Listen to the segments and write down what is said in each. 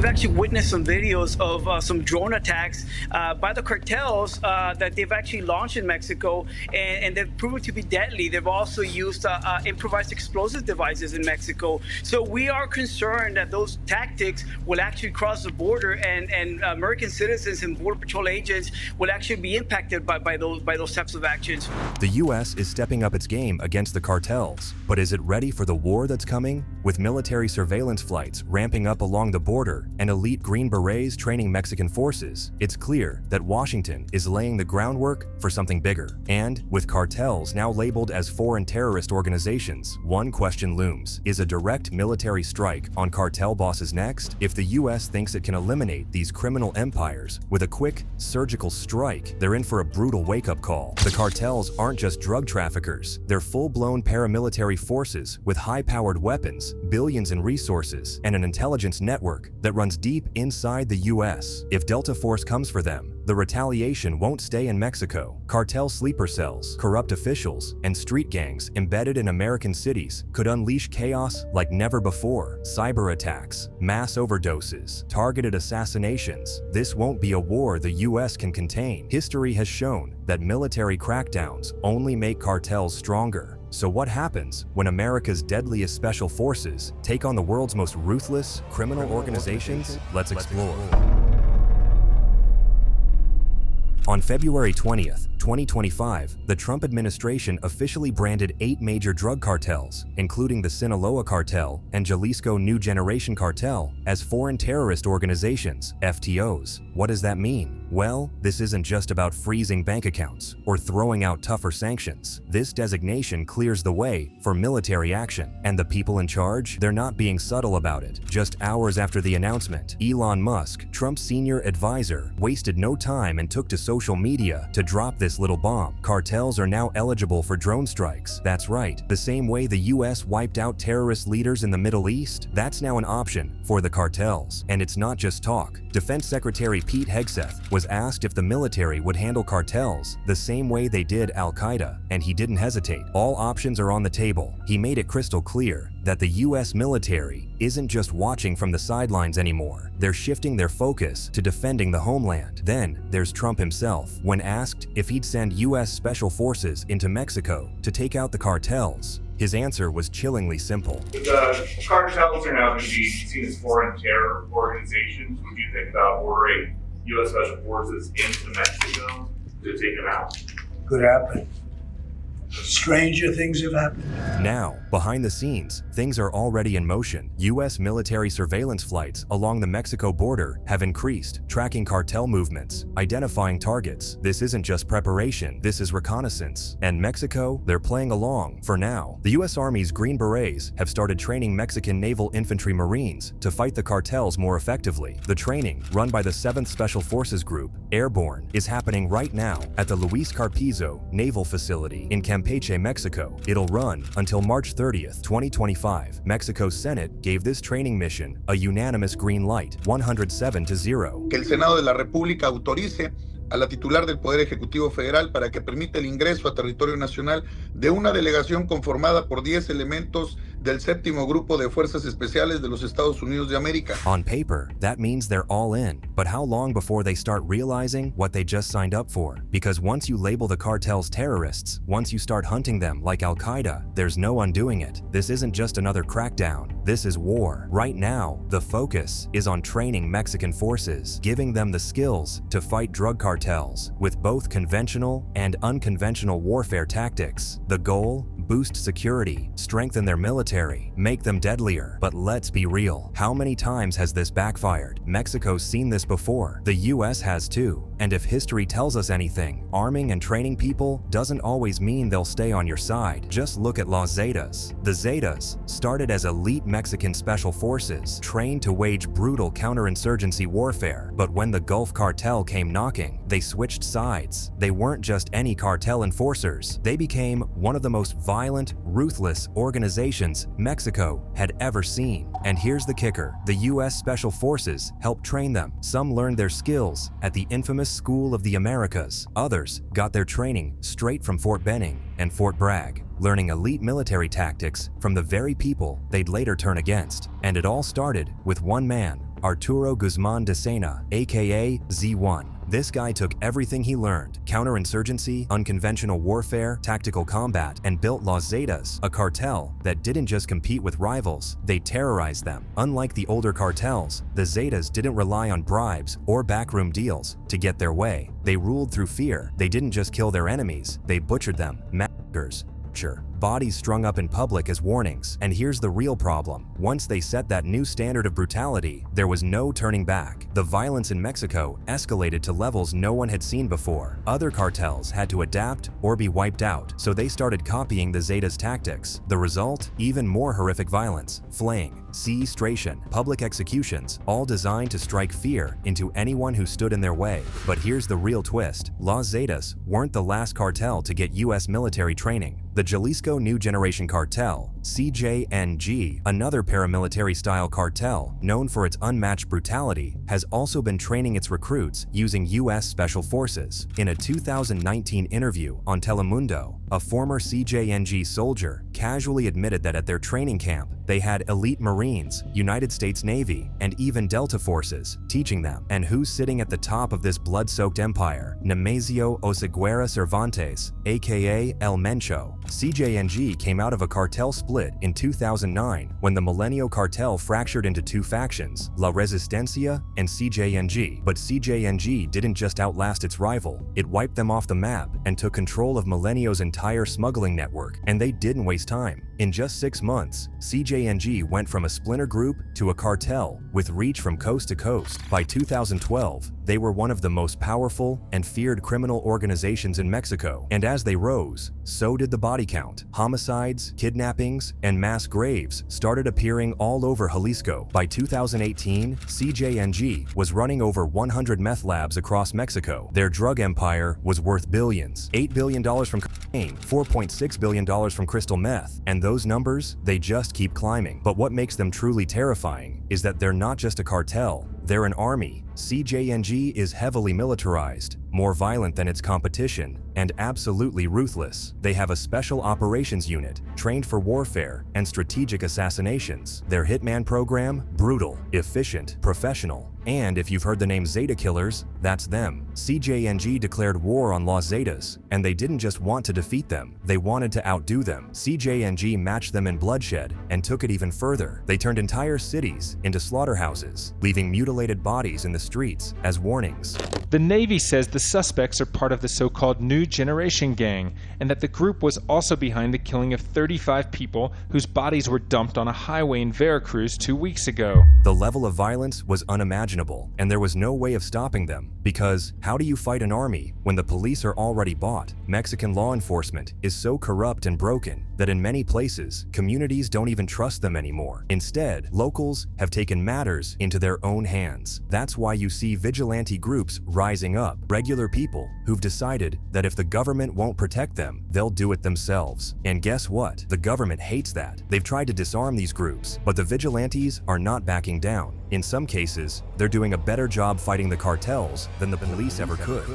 We've actually witnessed some videos of some drone attacks by the cartels that they've actually launched in Mexico, and they've proven to be deadly. They've also used improvised explosive devices in Mexico. So we are concerned that those tactics will actually cross the border, and American citizens and Border Patrol agents will actually be impacted by those types of actions. The U.S. is stepping up its game against the cartels, but is it ready for the war that's coming? With military surveillance flights ramping up along the border and elite Green Berets training Mexican forces, it's clear that Washington is laying the groundwork for something bigger. And with cartels now labeled as foreign terrorist organizations, one question looms: is a direct military strike on cartel bosses next? If the U.S. thinks it can eliminate these criminal empires with a quick, surgical strike, they're in for a brutal wake-up call. The cartels aren't just drug traffickers, they're full-blown paramilitary forces with high-powered weapons, billions in resources, and an intelligence network that runs deep inside the U.S. If Delta Force comes for them, the retaliation won't stay in Mexico. Cartel sleeper cells, corrupt officials, and street gangs embedded in American cities could unleash chaos like never before. Cyber attacks, mass overdoses, targeted assassinations. This won't be a war the U.S. can contain. History has shown that military crackdowns only make cartels stronger. So what happens when America's deadliest special forces take on the world's most ruthless criminal organizations? Let's explore. On February 20th, 2025, the Trump administration officially branded 8 major drug cartels, including the Sinaloa Cartel and Jalisco New Generation Cartel, as foreign terrorist organizations, FTOs. What does that mean? Well, this isn't just about freezing bank accounts or throwing out tougher sanctions. This designation clears the way for military action. And the people in charge, they're not being subtle about it. Just hours after the announcement, Elon Musk, Trump's senior advisor, wasted no time and took to social media to drop this little bomb. Cartels are now eligible for drone strikes. That's right, the same way the US wiped out terrorist leaders in the Middle East, that's now an option for the cartels. And it's not just talk. Defense Secretary Pete Hegseth was asked if the military would handle cartels the same way they did Al-Qaeda, and he didn't hesitate. All options are on the table. He made it crystal clear that the US military isn't just watching from the sidelines anymore. They're shifting their focus to defending the homeland. Then there's Trump himself. When asked if he'd send US special forces into Mexico to take out the cartels, his answer was chillingly simple. The cartels are now going to be seen as foreign terror organizations. Would you think about ordering U.S. Special Forces into Mexico to take them out? Could happen. Stranger things have happened. Now, behind the scenes, things are already in motion. U.S. military surveillance flights along the Mexico border have increased, tracking cartel movements, identifying targets. This isn't just preparation, this is reconnaissance. And Mexico, they're playing along. For now, the U.S. Army's Green Berets have started training Mexican Naval Infantry Marines to fight the cartels more effectively. The training, run by the 7th Special Forces Group, Airborne, is happening right now at the Luis Carpizo Naval Facility in Campeche, Mexico. It'll run until March 30th, 2025. Mexico's Senate gave this training mission a unanimous green light, 107-0. Que el Senado de la República autorice a la titular del Poder Ejecutivo Federal para que permita el ingreso a territorio nacional de una delegación conformada por 10 elementos del 7º Grupo de Fuerzas Especiales de los Estados Unidos de América. On paper, that means they're all in. But how long before they start realizing what they just signed up for? Because once you label the cartels terrorists, once you start hunting them like Al-Qaeda, there's no undoing it. This isn't just another crackdown. This is war. Right now, the focus is on training Mexican forces, giving them the skills to fight drug cartels with both conventional and unconventional warfare tactics. The goal? Boost security, strengthen their military, make them deadlier. But let's be real. How many times has this backfired? Mexico's seen this before. The US has too. And if history tells us anything, arming and training people doesn't always mean they'll stay on your side. Just look at Los Zetas. The Zetas started as elite Mexican special forces, trained to wage brutal counterinsurgency warfare. But when the Gulf Cartel came knocking, they switched sides. They weren't just any cartel enforcers. They became one of the most violent, ruthless organizations Mexico had ever seen. And here's the kicker. The US Special Forces helped train them. Some learned their skills at the infamous School of the Americas. Others got their training straight from Fort Benning and Fort Bragg, learning elite military tactics from the very people they'd later turn against. And it all started with one man, Arturo Guzman de Sena, aka Z1. This guy took everything he learned, counterinsurgency, unconventional warfare, tactical combat, and built Los Zetas, a cartel that didn't just compete with rivals, they terrorized them. Unlike the older cartels, the Zetas didn't rely on bribes or backroom deals to get their way. They ruled through fear. They didn't just kill their enemies, they butchered them. Massacres, torture, bodies strung up in public as warnings. And here's the real problem. Once they set that new standard of brutality, there was no turning back. The violence in Mexico escalated to levels no one had seen before. Other cartels had to adapt or be wiped out, so they started copying the Zetas' tactics. The result? Even more horrific violence, flaying, sequestration, public executions, all designed to strike fear into anyone who stood in their way. But here's the real twist. Los Zetas weren't the last cartel to get US military training. The Jalisco New Generation Cartel, CJNG, another paramilitary-style cartel known for its unmatched brutality, has also been training its recruits using US Special Forces. In a 2019 interview on Telemundo, a former CJNG soldier casually admitted that at their training camp, they had elite Marines, United States Navy, and even Delta forces teaching them. And who's sitting at the top of this blood-soaked empire? Nemesio Oseguera Cervantes, aka El Mencho. CJNG came out of a cartel split in 2009 when the Milenio cartel fractured into two factions, La Resistencia and CJNG. But CJNG didn't just outlast its rival, it wiped them off the map and took control of Milenio's entire smuggling network. And they didn't waste time. In just 6 months, CJNG went from a splinter group to a cartel with reach from coast to coast. By 2012, they were one of the most powerful and feared criminal organizations in Mexico. And as they rose, so did the body count. Homicides, kidnappings, and mass graves started appearing all over Jalisco. By 2018, CJNG was running over 100 meth labs across Mexico. Their drug empire was worth billions. $8 billion from cocaine, $4.6 billion from crystal meth. And those numbers, they just keep climbing. But what makes them truly terrifying is that they're not just a cartel, they're an army. CJNG is heavily militarized, more violent than its competition, and absolutely ruthless. They have a special operations unit, trained for warfare and strategic assassinations. Their Hitman program, brutal, efficient, professional. And if you've heard the name Zeta Killers, that's them. CJNG declared war on Los Zetas, and they didn't just want to defeat them, they wanted to outdo them. CJNG matched them in bloodshed and took it even further. They turned entire cities into slaughterhouses, leaving mutilated bodies in the streets as warnings. The Navy says the suspects are part of the so-called New Generation Gang, and that the group was also behind the killing of 35 people whose bodies were dumped on a highway in Veracruz 2 weeks ago. The level of violence was unimaginable, and there was no way of stopping them. Because how do you fight an army when the police are already bought? Mexican law enforcement is so corrupt and broken that in many places, communities don't even trust them anymore. Instead, locals have taken matters into their own hands. That's why you see vigilante groups rising up, regular people who've decided that if the government won't protect them, they'll do it themselves. And guess what? The government hates that. They've tried to disarm these groups, but the vigilantes are not backing down. In some cases, they're doing a better job fighting the cartels than the police ever could.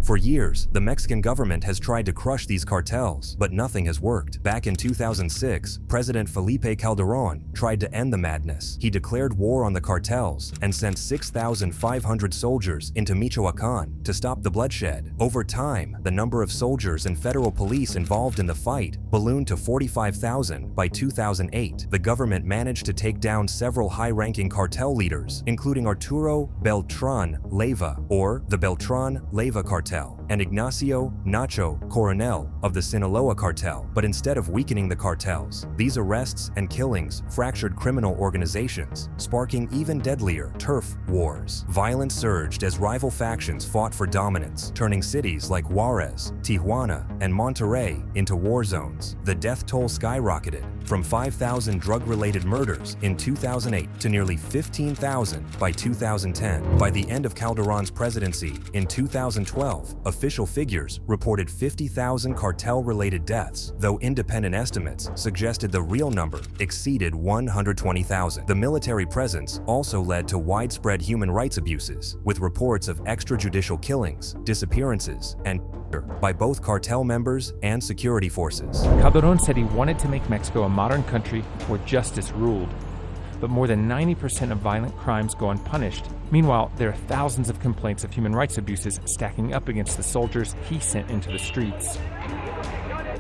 For years, the Mexican government has tried to crush these cartels, but nothing has worked. Back in 2006, President Felipe Calderón tried to end the madness. He declared war on the cartels and sent 6,500 soldiers into Michoacán to stop the bloodshed. Over time, the number of soldiers and federal police involved in the fight ballooned to 45,000 by 2008. The government managed to take down several high-ranking cartel leaders, including Arturo Beltrán Leiva, or the Beltrán Leiva Cartel, and Ignacio Nacho Coronel of the Sinaloa Cartel. But instead of weakening the cartels, these arrests and killings fractured criminal organizations, sparking even deadlier turf wars. Violence surged as rival factions fought for dominance, turning cities like Juarez, Tijuana, and Monterrey into war zones. The death toll skyrocketed from 5,000 drug-related murders in 2008 to nearly 15,000 by 2010. By the end of Calderón's presidency in 2012, official figures reported 50,000 cartel-related deaths, though independent estimates suggested the real number exceeded 120,000. The military presence also led to widespread human rights abuses, with reports of extrajudicial killings, disappearances, and by both cartel members and security forces. Calderón said he wanted to make Mexico a modern country where justice ruled. but more than 90% of violent crimes go unpunished. Meanwhile, there are thousands of complaints of human rights abuses stacking up against the soldiers he sent into the streets.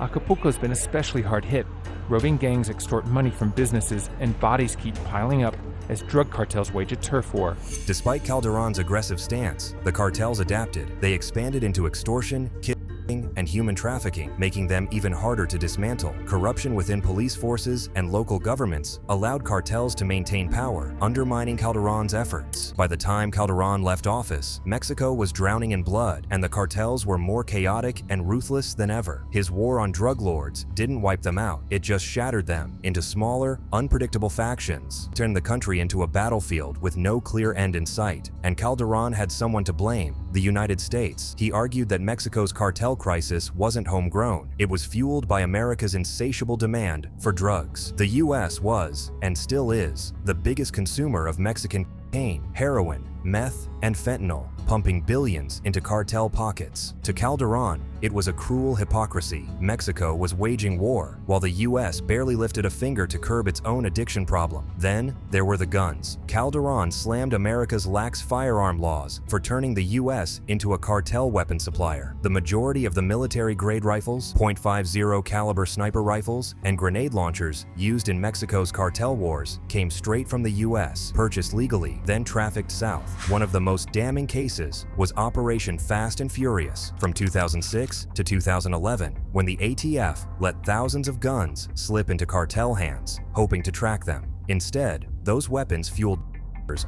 Acapulco's been especially hard hit. Roving gangs extort money from businesses, and bodies keep piling up as drug cartels wage a turf war. Despite Calderon's aggressive stance, the cartels adapted. They expanded into extortion, kidnapping, and human trafficking, making them even harder to dismantle. Corruption within police forces and local governments allowed cartels to maintain power, undermining Calderon's efforts. By the time Calderon left office, Mexico was drowning in blood, and the cartels were more chaotic and ruthless than ever. His war on drug lords didn't wipe them out, it just shattered them into smaller, unpredictable factions, turned the country into a battlefield with no clear end in sight. And Calderon had someone to blame: the United States. He argued that Mexico's cartel crisis wasn't homegrown. It was fueled by America's insatiable demand for drugs. The US was, and still is, the biggest consumer of Mexican cocaine, heroin, meth, and fentanyl, pumping billions into cartel pockets. To Calderon, it was a cruel hypocrisy. Mexico was waging war, while the US barely lifted a finger to curb its own addiction problem. Then, there were the guns. Calderon slammed America's lax firearm laws for turning the US into a cartel weapon supplier. The majority of the military-grade rifles, .50 caliber sniper rifles, and grenade launchers used in Mexico's cartel wars came straight from the US, purchased legally, then trafficked south. One of the most damning cases was Operation Fast and Furious from 2006 to 2011, when the ATF let thousands of guns slip into cartel hands, hoping to track them. Instead, those weapons fueled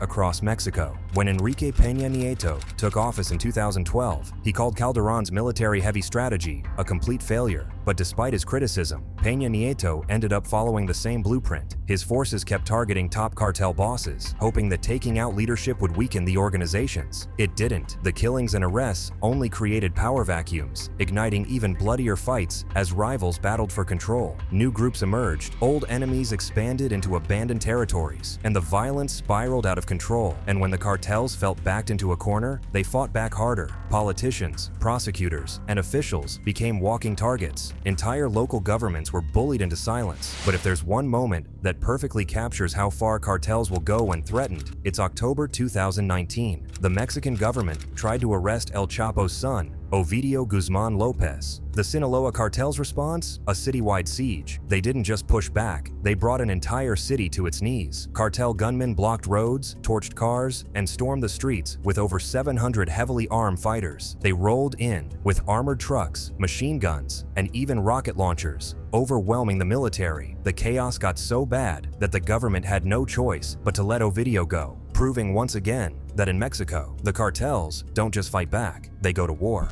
across Mexico. When Enrique Peña Nieto took office in 2012, he called Calderon's military-heavy strategy a complete failure. But despite his criticism, Peña Nieto ended up following the same blueprint. His forces kept targeting top cartel bosses, hoping that taking out leadership would weaken the organizations. It didn't. The killings and arrests only created power vacuums, igniting even bloodier fights as rivals battled for control. New groups emerged, old enemies expanded into abandoned territories, and the violence spiraled out of control. And when the cartels felt backed into a corner, they fought back harder. Politicians, prosecutors, and officials became walking targets. Entire local governments were bullied into silence. But if there's one moment that perfectly captures how far cartels will go when threatened, it's October 2019. The Mexican government tried to arrest El Chapo's son, Ovidio Guzman Lopez. The Sinaloa cartel's response? A citywide siege. They didn't just push back, they brought an entire city to its knees. Cartel gunmen blocked roads, torched cars, and stormed the streets with over 700 heavily armed fighters. They rolled in with armored trucks, machine guns, and even rocket launchers, overwhelming the military. The chaos got so bad that the government had no choice but to let Ovidio go, proving once again that in Mexico, the cartels don't just fight back, they go to war.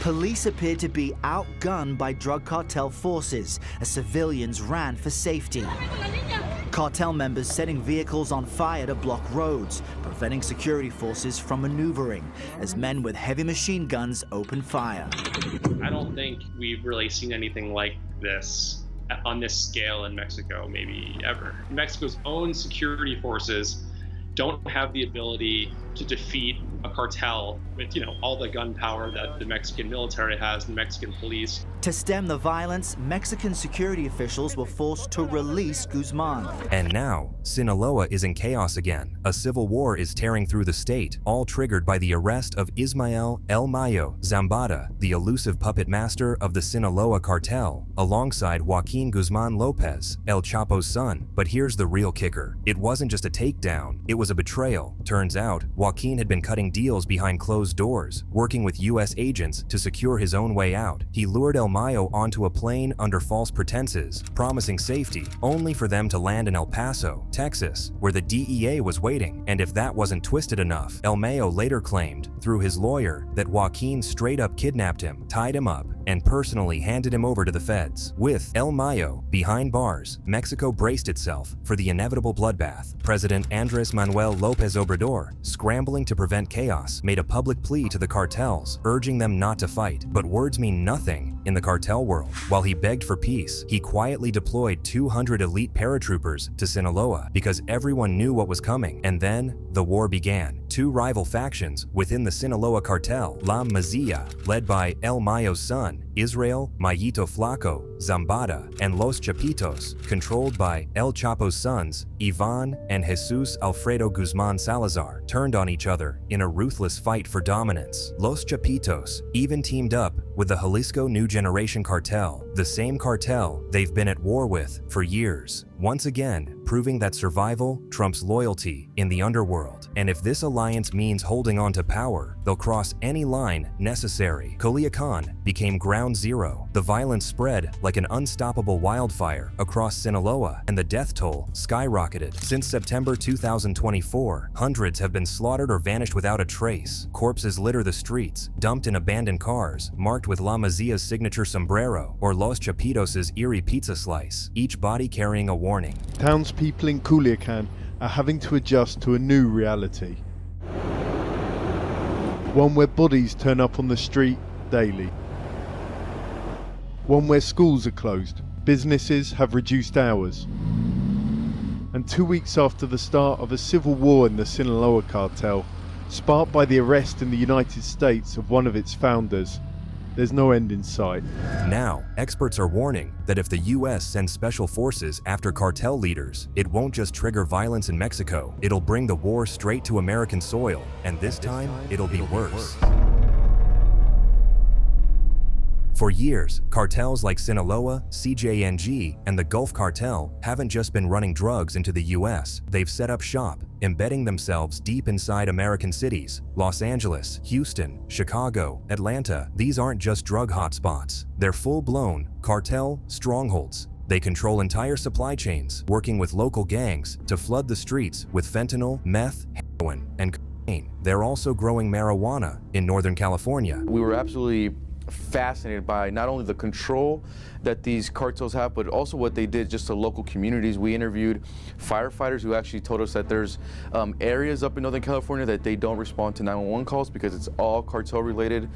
Police appeared to be outgunned by drug cartel forces as civilians ran for safety. Cartel members setting vehicles on fire to block roads, preventing security forces from maneuvering as men with heavy machine guns opened fire. I don't think we've really seen anything like this on this scale in Mexico, maybe ever. Mexico's own security forces don't have the ability to defeat a cartel with, all the gun power that the Mexican military has, the Mexican police. To stem the violence, Mexican security officials were forced to release Guzman. And now, Sinaloa is in chaos again. A civil war is tearing through the state, all triggered by the arrest of Ismael El Mayo Zambada, the elusive puppet master of the Sinaloa cartel, alongside Joaquin Guzman Lopez, El Chapo's son. But here's the real kicker. It wasn't just a takedown, it was a betrayal. Turns out, Joaquin had been cutting deals behind closed doors, working with US agents to secure his own way out. He lured El Mayo onto a plane under false pretenses, promising safety, only for them to land in El Paso, Texas, where the DEA was waiting. And if that wasn't twisted enough, El Mayo later claimed, through his lawyer, that Joaquin straight up kidnapped him, tied him up, and personally handed him over to the feds. With El Mayo behind bars, Mexico braced itself for the inevitable bloodbath. President Andrés Manuel López Obrador, scrambling to prevent chaos, made a public plea to the cartels, urging them not to fight. But words mean nothing in the cartel world. While he begged for peace, he quietly deployed 200 elite paratroopers to Sinaloa because everyone knew what was coming. And then the war began. two rival factions within the Sinaloa cartel, La Mazia, led by El Mayo's son, Israel Mayito Flaco Zambada, and Los Chapitos, controlled by El Chapo's sons, Ivan and Jesus Alfredo Guzman Salazar, turned on each other in a ruthless fight for dominance. Los Chapitos even teamed up with the Jalisco New Generation Cartel, the same cartel they've been at war with for years, once again proving that survival trumps loyalty in the underworld. And if this alliance means holding on to power, they'll cross any line necessary. Culiacan became ground zero. The violence spread like an unstoppable wildfire across Sinaloa, and the death toll skyrocketed. Since September 2024, hundreds have been slaughtered or vanished without a trace. Corpses litter the streets, dumped in abandoned cars, marked with La Mazia's signature sombrero or Los Chapitos' eerie pizza slice, each body carrying a warning. Townspeople in Culiacan are having to adjust to a new reality. One where bodies turn up on the street daily. One where schools are closed, businesses have reduced hours. And 2 weeks after the start of a civil war in the Sinaloa cartel, sparked by the arrest in the United States of one of its founders, there's no end in sight. Now, experts are warning that if the US sends special forces after cartel leaders, it won't just trigger violence in Mexico, it'll bring the war straight to American soil, and this time, it'll be worse. For years, cartels like Sinaloa, CJNG, and the Gulf Cartel haven't just been running drugs into the US. They've set up shop, embedding themselves deep inside American cities. Los Angeles, Houston, Chicago, Atlanta. These aren't just drug hotspots. They're full-blown cartel strongholds. They control entire supply chains, working with local gangs to flood the streets with fentanyl, meth, heroin, and cocaine. They're also growing marijuana in Northern California. We were absolutely fascinated by not only the control that these cartels have, but also what they did just to local communities. We interviewed firefighters who actually told us that there's areas up in Northern California that they don't respond to 911 calls because it's all cartel related,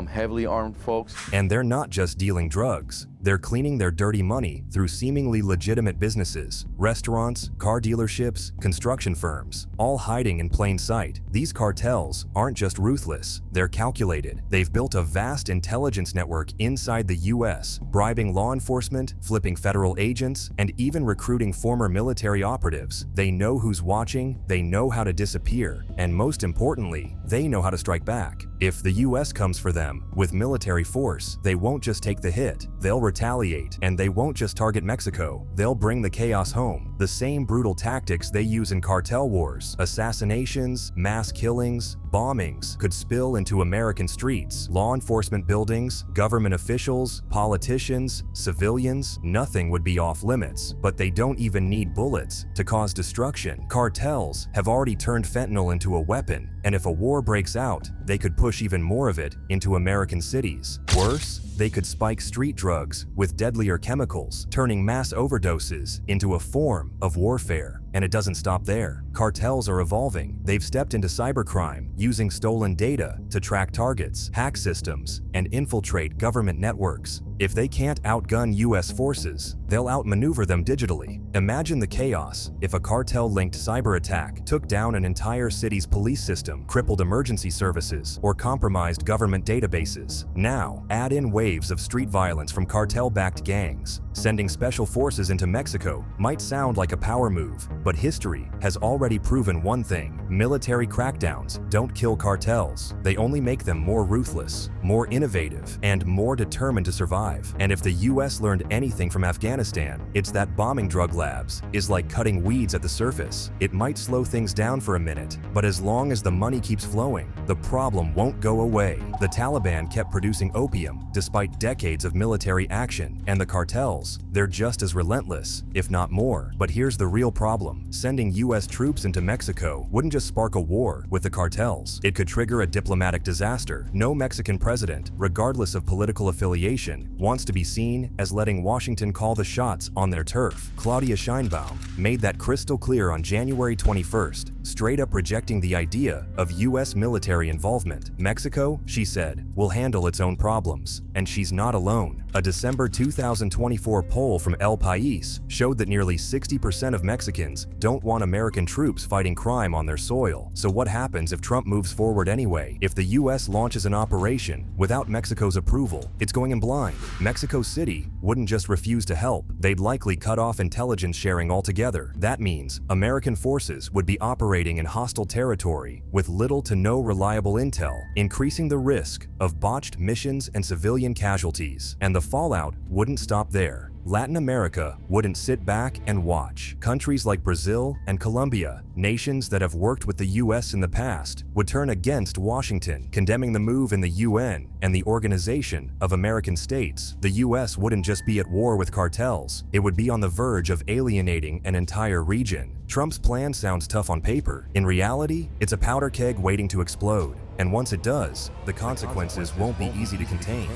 heavily armed folks. And they're not just dealing drugs. They're cleaning their dirty money through seemingly legitimate businesses, restaurants, car dealerships, construction firms, all hiding in plain sight. These cartels aren't just ruthless, they're calculated. They've built a vast intelligence network inside the US, bribing law enforcement, flipping federal agents, and even recruiting former military operatives. They know who's watching, they know how to disappear, and most importantly, they know how to strike back. If the US comes for them with military force, they won't just take the hit, they'll retaliate, and they won't just target Mexico, they'll bring the chaos home. The same brutal tactics they use in cartel wars, assassinations, mass killings, bombings, could spill into American streets, law enforcement buildings, government officials, politicians, civilians. Nothing would be off limits, but they don't even need bullets to cause destruction. Cartels have already turned fentanyl into a weapon, and if a war breaks out, they could push even more of it into American cities. Worse, they could spike street drugs with deadlier chemicals, turning mass overdoses into a form of warfare. And it doesn't stop there. Cartels are evolving. They've stepped into cybercrime, using stolen data to track targets, hack systems, and infiltrate government networks. If they can't outgun US forces, they'll outmaneuver them digitally. Imagine the chaos if a cartel-linked cyber attack took down an entire city's police system, crippled emergency services, or compromised government databases. Now, add in waves of street violence from cartel-backed gangs. Sending special forces into Mexico might sound like a power move, but history has already proven one thing: military crackdowns don't kill cartels. They only make them more ruthless, more innovative, and more determined to survive. And if the US learned anything from Afghanistan, it's that bombing drug labs is like cutting weeds at the surface. It might slow things down for a minute, but as long as the money keeps flowing, the problem won't go away. The Taliban kept producing opium despite decades of military action, and the cartels, they're just as relentless, if not more. But here's the real problem. Sending US troops into Mexico wouldn't just spark a war with the cartels. It could trigger a diplomatic disaster. No Mexican president, regardless of political affiliation, wants to be seen as letting Washington call the shots on their turf. Claudia Sheinbaum made that crystal clear on January 21st, straight up rejecting the idea of US military involvement. Mexico, she said, will handle its own problems. And she's not alone. A December 2024 poll from El País showed that nearly 60% of Mexicans don't want American troops fighting crime on their soil. So what happens if Trump moves forward anyway? If the US launches an operation without Mexico's approval, it's going in blind. Mexico City wouldn't just refuse to help, they'd likely cut off intelligence sharing altogether. That means American forces would be operating in hostile territory with little to no reliable intel, increasing the risk of botched missions and civilian casualties. And the fallout wouldn't stop there. Latin America wouldn't sit back and watch. Countries like Brazil and Colombia, nations that have worked with the US in the past, would turn against Washington, condemning the move in the UN and the Organization of American States. The US wouldn't just be at war with cartels, it would be on the verge of alienating an entire region. Trump's plan sounds tough on paper. In reality, it's a powder keg waiting to explode. And once it does, the consequences won't be easy to contain.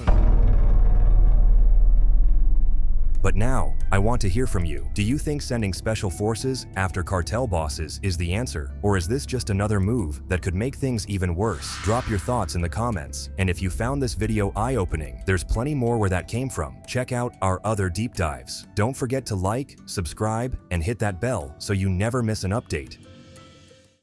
But now, I want to hear from you. Do you think sending special forces after cartel bosses is the answer? Or is this just another move that could make things even worse? Drop your thoughts in the comments. And if you found this video eye-opening, there's plenty more where that came from. Check out our other deep dives. Don't forget to like, subscribe, and hit that bell so you never miss an update.